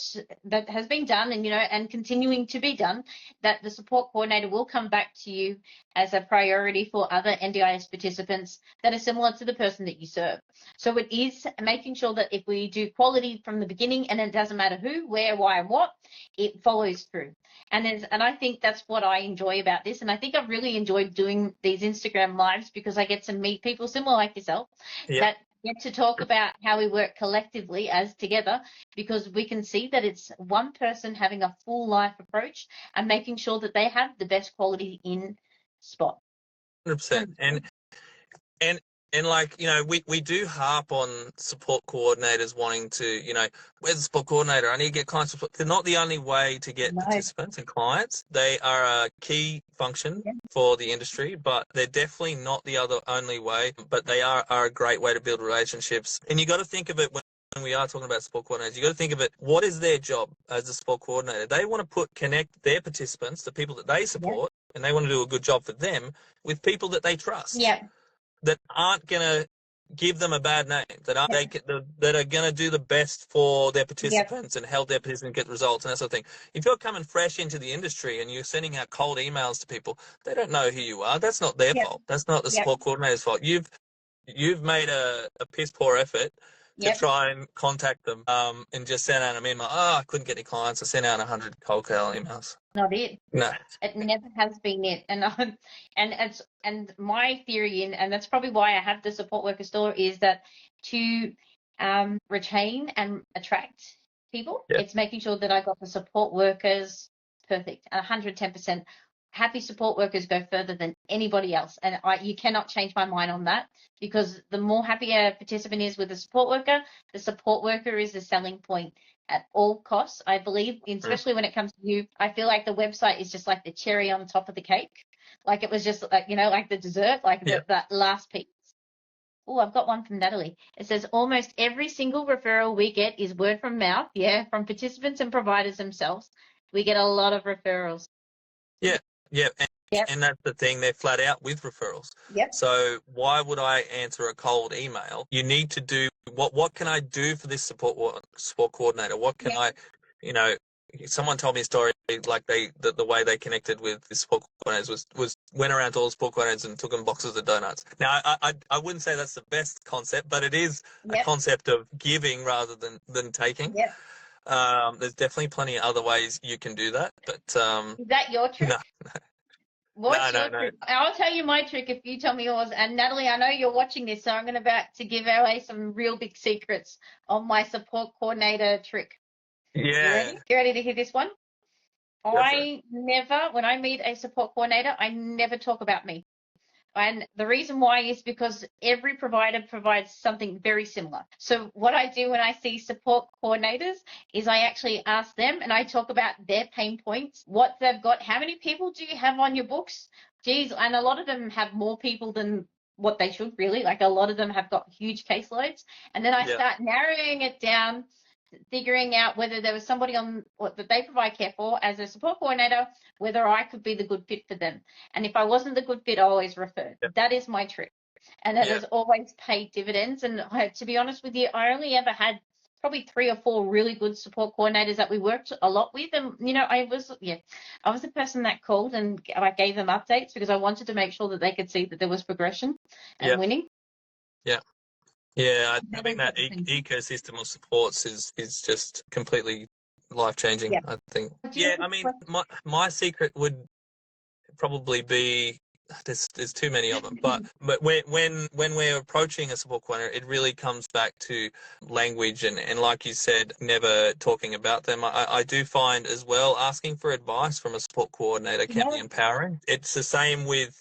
has been done and continuing to be done, that the support coordinator will come back to you as a priority for other NDIS participants that are similar to the person that you serve. So it is making sure that if we do quality from the beginning, and it doesn't matter who, where, why, and what, it follows through. And I think that's what I enjoy about this. And I think I've really enjoyed doing these Instagram lives because I get to meet people similar like yourself that get to talk about how we work collectively as together, because we can see that it's one person having a full life approach and making sure that they have the best quality in spot. 100%. And we do harp on support coordinators wanting to, where's the support coordinator? I need to get client support. They're not the only way to get participants and clients. They are a key function for the industry, but they're definitely not the only way. But they are a great way to build relationships. And you got to think of it when we are talking about support coordinators, you got to think of it, what is their job as a support coordinator? They want to connect their participants, the people that they support, and they want to do a good job for them with people that they trust. That aren't going to give them a bad name, that are going to do the best for their participants and help their participants get results and that sort of thing. If you're coming fresh into the industry and you're sending out cold emails to people, they don't know who you are. That's not their fault. That's not the support coordinator's fault. You've made a piss poor effort to try and contact them and just send out an email. I couldn't get any clients. I sent out 100 cold call emails. Not it. No. It never has been it. And my theory, and that's probably why I have the support worker store, is that to retain and attract people, it's making sure that I got the support workers perfect, 110%. happy support workers go further than anybody else. And you cannot change my mind on that, because the more happy a participant is with a support worker, the support worker is the selling point at all costs, I believe, especially when it comes to you. I feel like the website is just like the cherry on top of the cake. Like it was just like, like the dessert, like that last piece. Oh, I've got one from Natalie. It says almost every single referral we get is word from mouth. Yeah, from participants and providers themselves. We get a lot of referrals. Yeah. And that's the thing, they're flat out with referrals. Yep. So why would I answer a cold email? You need to do what can I do for this support coordinator? What can I, someone told me a story like the way they connected with the support coordinators was went around to all the support coordinators and took them boxes of donuts. Now I wouldn't say that's the best concept, but it is a concept of giving rather than taking. Yep. There's definitely plenty of other ways you can do that, but is that your trick? No. What's your trick? I'll tell you my trick if you tell me yours. And Natalie, I know you're watching this, so I'm about to give away some real big secrets on my support coordinator trick. Yeah. You ready to hear this one? I never, when I meet a support coordinator, I never talk about me. And the reason why is because every provider provides something very similar. So what I do when I see support coordinators is I actually ask them and I talk about their pain points, what they've got. How many people do you have on your books? Geez, and a lot of them have more people than what they should, really. Like a lot of them have got huge caseloads. And then I start narrowing it down, figuring out whether there was somebody on what that they provide care for as a support coordinator, whether I could be the good fit for them. And if I wasn't the good fit, I always referred. That is my trick. And it has always paid dividends. And to be honest with you, I only ever had probably 3 or 4 really good support coordinators that we worked a lot with. And, I was the person that called and I gave them updates because I wanted to make sure that they could see that there was progression and winning. Yeah, having that ecosystem of supports is just completely life-changing, I think. Yeah, I mean, my secret would probably be, there's too many of them, but when we're approaching a support coordinator, it really comes back to language and like you said, never talking about them. I do find as well, asking for advice from a support coordinator can be empowering. It's the same with,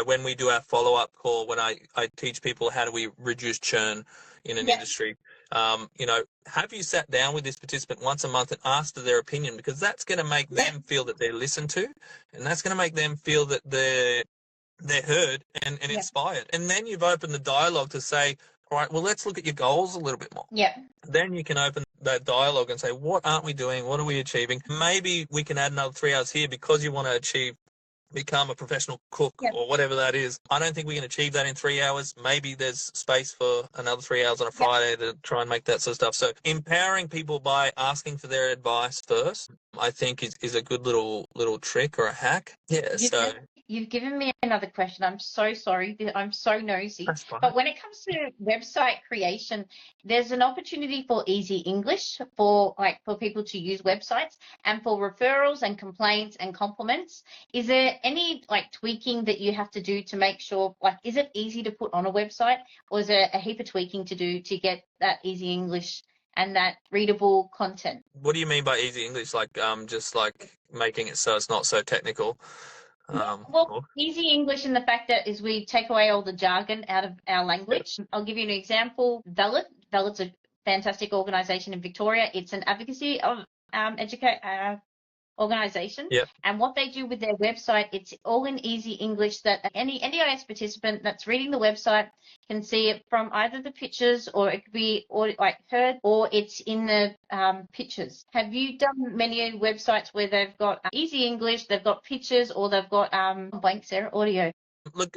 when we do our follow-up call, when I teach people how do we reduce churn in an industry, have you sat down with this participant once a month and asked their opinion? Because that's going to make them feel that they're listened to, and that's going to make them feel that they're heard and inspired. And then you've opened the dialogue to say, all right, well, let's look at your goals a little bit more. Yeah. Then you can open that dialogue and say, what aren't we doing? What are we achieving? Maybe we can add another 3 hours here because you want to become a professional cook or whatever that is. I don't think we can achieve that in 3 hours. Maybe there's space for another 3 hours on a Friday to try and make that sort of stuff. So empowering people by asking for their advice first, I think is a good little trick or a hack. Yeah. You've given me another question. I'm so sorry. I'm so nosy. But when it comes to website creation, there's an opportunity for easy English for people to use websites, and for referrals and complaints and compliments. Is there any tweaking that you have to do to make sure, is it easy to put on a website, or is there a heap of tweaking to do to get that easy English and that readable content? What do you mean by easy English? Just making it so it's not so technical? Easy English in the fact that is we take away all the jargon out of our language. I'll give you an example. Valid's a fantastic organisation in Victoria. It's an advocacy organisation. And what they do with their website, it's all in easy English that any NDIS participant that's reading the website can see it from either the pictures, or it could be heard, or it's in the pictures. Have you done many websites where they've got easy English, they've got pictures, or they've got blank, Sarah, audio? Look,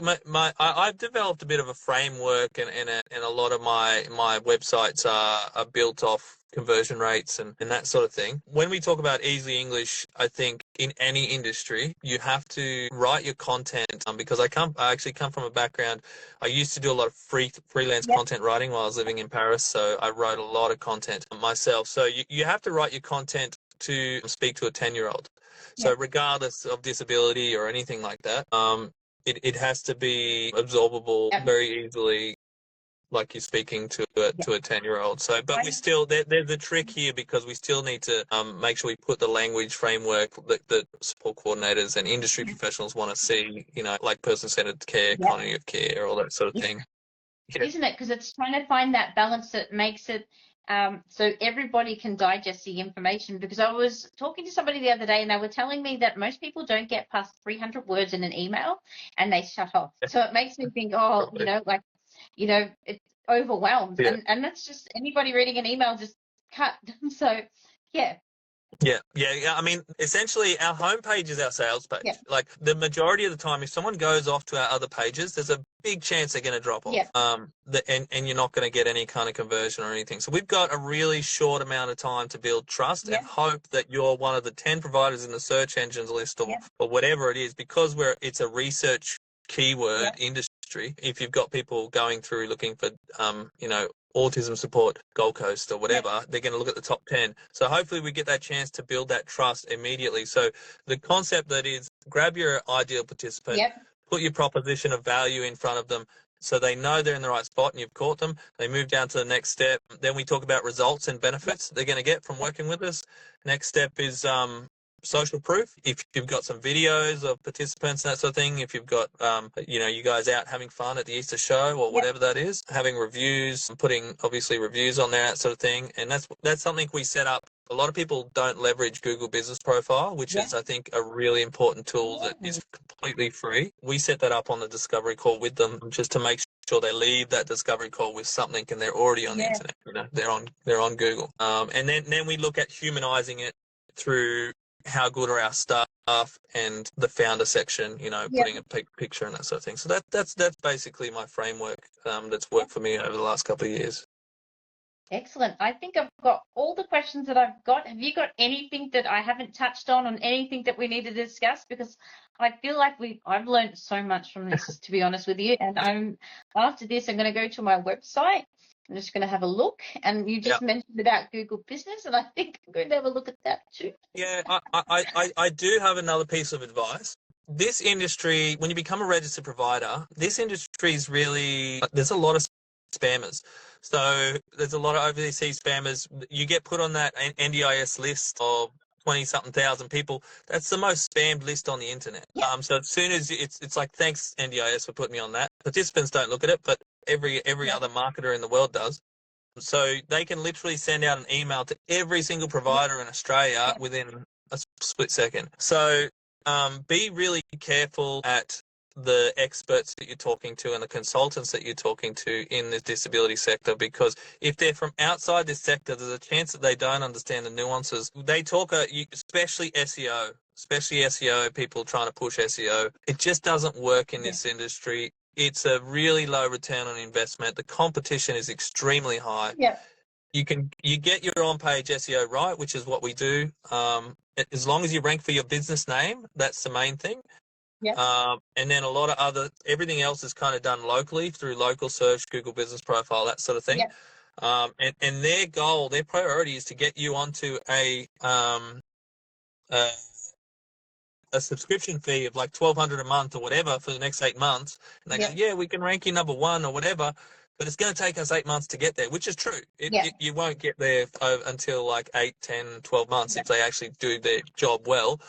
I've developed a bit of a framework, and a lot of my websites are built off conversion rates and that sort of thing. When we talk about easy English, I think in any industry, you have to write your content, because I actually come from a background. I used to do a lot of freelance content writing while I was living in Paris, so I wrote a lot of content myself. So you have to write your content to speak to a 10-year-old. So regardless of disability or anything like that, it has to be absorbable very easily. like you're speaking to a 10-year-old. So, but we still, there's a trick here because we still need to make sure we put the language framework that support coordinators and industry professionals want to see, like person-centered care, economy of care, all that sort of thing. Isn't it? Because it's trying to find that balance that makes it so everybody can digest the information. Because I was talking to somebody the other day and they were telling me that most people don't get past 300 words in an email and they shut off. So it makes me think, it's overwhelmed. And that's just anybody reading an email just cut. So, yeah. Yeah. I mean, essentially, our homepage is our sales page. Yeah. Like the majority of the time, if someone goes off to our other pages, there's a big chance they're going to drop off. Yeah. And you're not going to get any kind of conversion or anything. So we've got a really short amount of time to build trust and hope that you're one of the 10 providers in the search engines list or whatever it is, because it's a research keyword industry. If you've got people going through looking for, autism support Gold Coast or whatever, they're going to look at the top 10. So hopefully we get that chance to build that trust immediately. So the concept that is grab your ideal participant, put your proposition of value in front of them so they know they're in the right spot and you've caught them. They move down to the next step. Then we talk about results and benefits they're going to get from working with us. Next step is social proof. If you've got some videos of participants and that sort of thing, if you've got, you guys out having fun at the Easter show or whatever that is, having reviews, putting obviously reviews on there, that sort of thing. And that's something we set up. A lot of people don't leverage Google Business Profile, which is, I think, a really important tool that is completely free. We set that up on the discovery call with them just to make sure they leave that discovery call with something and they're already on the internet. They're on Google. And then we look at humanizing it through how good are our staff and the founder section, putting a picture and that sort of thing. So that's basically my framework that's worked for me over the last couple of years. Excellent. I think I've got all the questions that I've got. Have you got anything that I haven't touched on anything that we need to discuss? Because I feel like I've learned so much from this, to be honest with you. And after this, I'm going to go to my website. I'm just going to have a look. And you just mentioned about Google Business, and I think I'm going to have a look at that too. Yeah, I do have another piece of advice. This industry, when you become a registered provider, this industry is really, there's a lot of spammers. So there's a lot of overseas spammers. You get put on that NDIS list of 20-something thousand people. That's the most spammed list on the internet. So as soon as it's like, thanks NDIS for putting me on that. Participants don't look at it, but every other marketer in the world does. So they can literally send out an email to every single provider in Australia within a split second. So be really careful at the experts that you're talking to and the consultants that you're talking to in the disability sector, because if they're from outside this sector, there's a chance that they don't understand the nuances. They talk, especially SEO, people trying to push SEO. It just doesn't work in this industry. It's a really low return on investment. The competition is extremely high. You get your on-page SEO right, which is what we do. As long as you rank for your business name, that's the main thing. And then everything else is kind of done locally through local search, Google Business Profile, that sort of thing. And their priority is to get you onto a subscription fee of like $1,200 a month or whatever for the next 8 months. And they go, we can rank you number one or whatever, but it's going to take us 8 months to get there, which is true. You won't get there until like 8, 10, 12 months if they actually do their job well.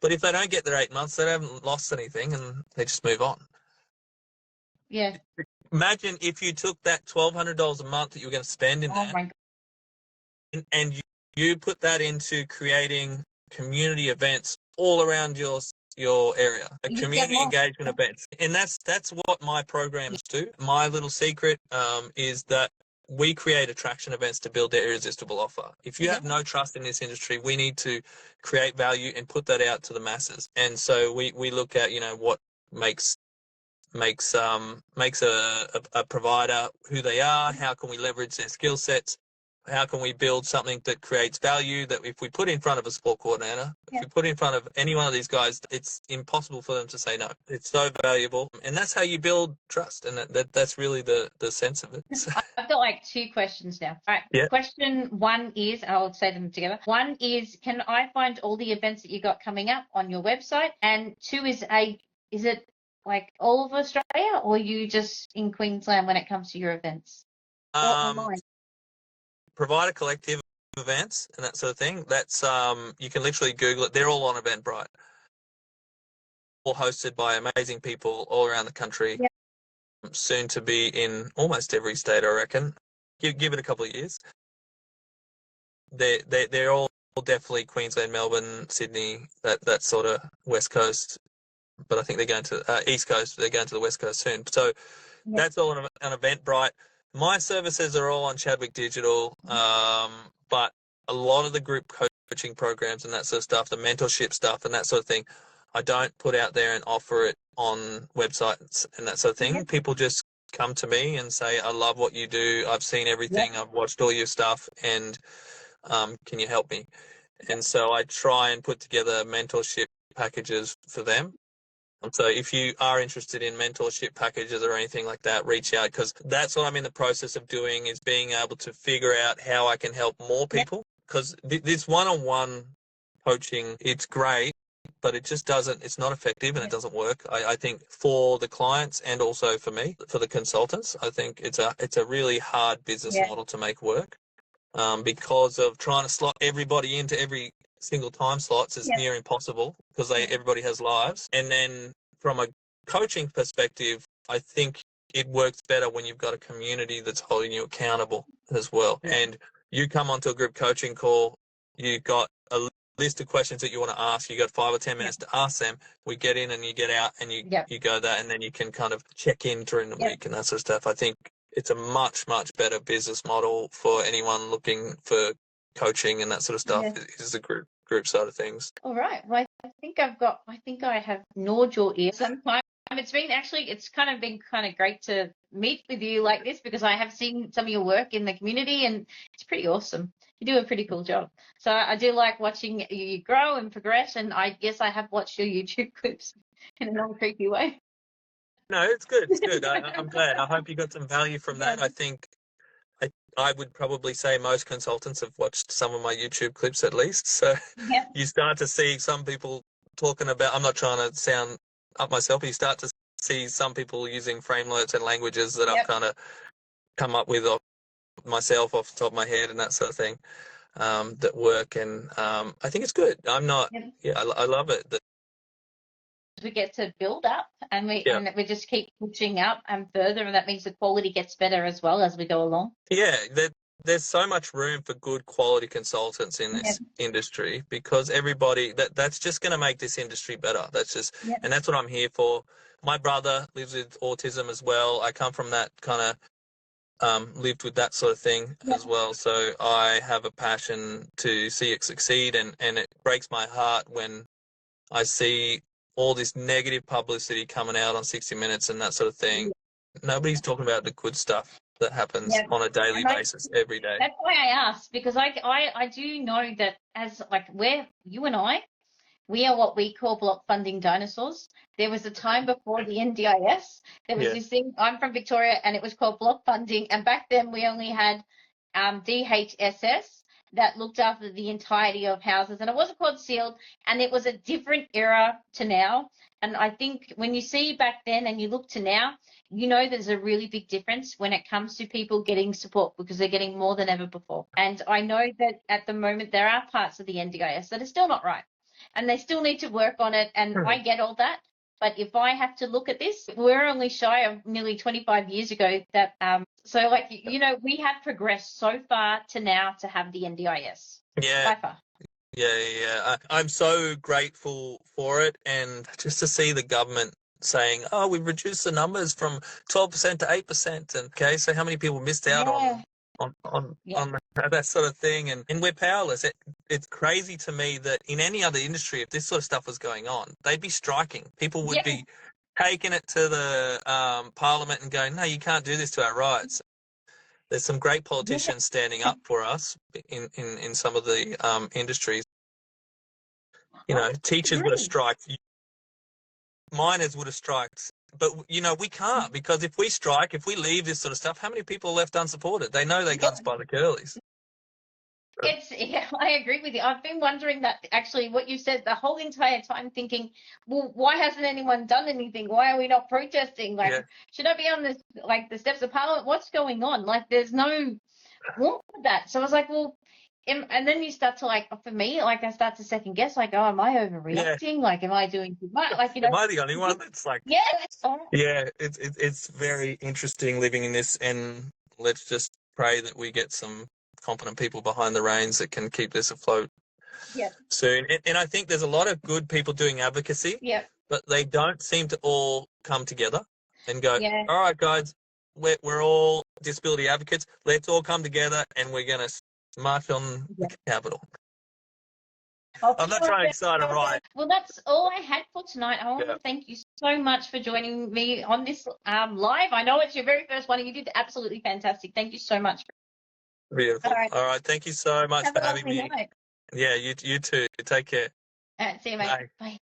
But if they don't get their 8 months, they haven't lost anything and they just move on. Imagine if you took that $1,200 a month that you were going to spend in that and you put that into creating community events all around your area, community engagement events. And that's what my programs do. My little secret is that we create attraction events to build their irresistible offer. If you have no trust in this industry, we need to create value and put that out to the masses. And so we look at, what makes a provider who they are, how can we leverage their skill sets, how can we build something that creates value that if we put in front of a support coordinator, if we put in front of any one of these guys, it's impossible for them to say no. It's so valuable. And that's how you build trust. And that's really the sense of it. I've got like 2 questions now. All right. Question 1 is, and I'll say them together. 1 is, can I find all the events that you got coming up on your website? And 2 is, is it like all of Australia, or you just in Queensland when it comes to your events? Or online? Provider collective events and that sort of thing. That's you can literally Google it. They're all on Eventbrite, all hosted by amazing people all around the country. Yep. Soon to be in almost every state, I reckon. Give it a couple of years. They're all definitely Queensland, Melbourne, Sydney, that sort of West Coast. But I think they're going to East Coast. They're going to the West Coast soon. So that's all on Eventbrite. My services are all on Chadwick Digital, but a lot of the group coaching programs and that sort of stuff, the mentorship stuff and that sort of thing, I don't put out there and offer it on websites and that sort of thing. People just come to me and say, I love what you do. I've seen everything. I've watched all your stuff, and can you help me? And so I try and put together mentorship packages for them. So if you are interested in mentorship packages or anything like that, reach out, because that's what I'm in the process of doing, is being able to figure out how I can help more people. Because this one-on-one coaching, it's great, but it just doesn't, it's not effective and it doesn't work. I think for the clients and also for me, for the consultants, I think it's a really hard business model to make work, because of trying to slot everybody into every single time slots is near impossible, because everybody has lives. And then from a coaching perspective, I think it works better when you've got a community that's holding you accountable as well. And you come onto a group coaching call, you've got a list of questions that you want to ask. You got 5 or 10 minutes to ask them. We get in and you get out and you go that, and then you can kind of check in during the week and that sort of stuff. I think it's a much, much better business model for anyone looking for coaching and that sort of stuff. Is the group side of things. All right. Well, I think I have gnawed your ear sometime. It's kind of been great to meet with you like this, because I have seen some of your work in the community and it's pretty awesome. You do a pretty cool job. So I do like watching you grow and progress, and I guess I have watched your YouTube clips in a non-creepy way. No, it's good. It's good. I'm glad. I hope you got some value from that. I think I would probably say most consultants have watched some of my YouTube clips at least. So you start to see some people talking about, I'm not trying to sound up myself, but you start to see some people using frameworks and languages that I've kind of come up with myself off the top of my head and that sort of thing, that work. And I think it's good. I love it. We get to build up, and we just keep pushing up and further, and that means the quality gets better as well as we go along. There's so much room for good quality consultants in this industry, because everybody that's just going to make this industry better. That's just and that's what I'm here for. My brother lives with autism as well. I come from that kind of lived with that sort of thing as well, so I have a passion to see it succeed, and it breaks my heart when I see all this negative publicity coming out on 60 Minutes and that sort of thing. Nobody's talking about the good stuff that happens on a daily basis every day. That's why I asked, because I do know that as you and I, we are what we call block funding dinosaurs. There was a time before the NDIS. There was this thing, I'm from Victoria, and it was called block funding. And back then we only had DHSS that looked after the entirety of houses, and it wasn't called sealed, and it was a different era to now. And I think when you see back then and you look to now, you know there's a really big difference when it comes to people getting support, because they're getting more than ever before. And I know that at the moment there are parts of the NDIS that are still not right, and they still need to work on it, and I get all that. But if I have to look at this, we're only shy of nearly 25 years ago that, so we have progressed so far to now to have the NDIS. Yeah. By far. Yeah. I'm so grateful for it. And just to see the government saying, oh, we've reduced the numbers from 12% to 8%. And okay, so how many people missed out on that sort of thing, and we're powerless. It's crazy to me that in any other industry, if this sort of stuff was going on, they'd be striking. People would be taking it to the parliament and going, no, you can't do this to our rights. There's some great politicians standing up for us in some of the industries. Teachers would have striked, miners would have striked. But, we can't, because if we leave this sort of stuff, how many people are left unsupported? They know they're guns by the curlies. Yeah, I agree with you. I've been wondering that actually what you said the whole entire time, thinking, well, why hasn't anyone done anything? Why are we not protesting? Like, Yeah. should I be on this, like the steps of Parliament? What's going on? Like, there's no warmth for that. So I was like, well, and then you start to like, for me, like I start to second guess, like, oh, am I Yeah. overreacting? Like, am I doing too much? Like, Am I the only one that's like, yeah, yeah, it's very interesting living in this, and let's just pray that we get some competent people behind the reins that can keep this afloat yeah, soon. And I think there's a lot of good people doing advocacy, yeah, but they don't seem to all come together and go, yeah. all right, guys, we're all disability advocates. Let's all come together and we're going to march on the Capitol. I'm not trying to excite them, right? Well, that's all I had for tonight. I want Yeah. to thank you so much for joining me on this live. I know it's your very first one, and you did absolutely fantastic. Thank you so much. Beautiful. All right. All right. Thank you so much Have for a having lovely me. night. Yeah, you too. Take care. All right, see you, mate. Bye. Bye.